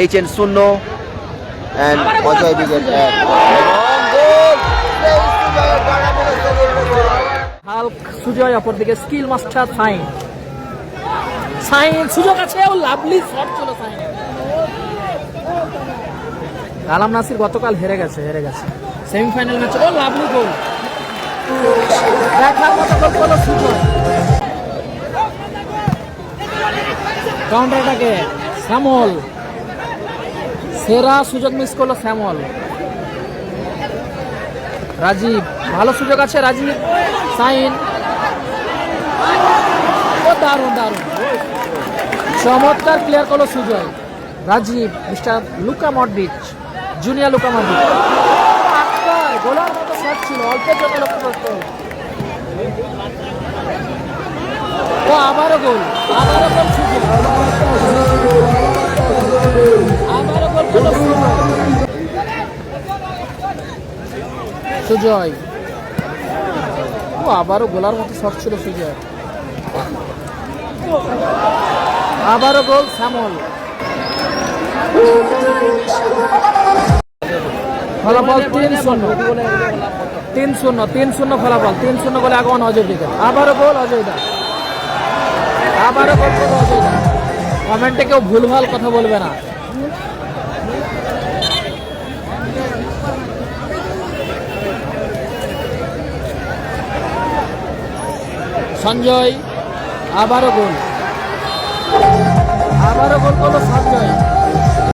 HN 0 and Ajay wicket 1 হাল্ক সুজয়, অপরদিকে skill master সাইন। সুযোগ আছে, ও লাভলি শট ছিল সাইন। কালাম নাসির গতকাল হেরে গেছে সেমিফাইনাল ম্যাচে। ও লাভলি গোল, দেখার মতো গোল করলো সুজয়। কাউন্টার অ্যাটাকে শ্যামল, সেরা সুযোগ মিস করলো শ্যামল। রাজীব, ভালো সুযোগ আছে রাজীব, সাইন। ও দারুণ চমৎকার ক্লিয়ার করলো Sujoy. Rajib, mister Luka Modric, junior Luka Modric. গোলার মতো শট ছিল, অল্পের জন্য লক্ষ্য করতে হবে। ও আবারও গোল সুজয়, করলো সুজয়। ও আবারও গোলার মতো শট ছিল সুজয়। আবারও গোল শ্যামল। ফলাফল 3-0 ফলাফল, 3-0 গোলে আগমন অজয় দিকে। আবারও গোল অজয় দা, কমেন্টে কেউ ভুলভাল কথা বলবে না। সঞ্জয়, আবারও গোল করলো সঞ্জয়।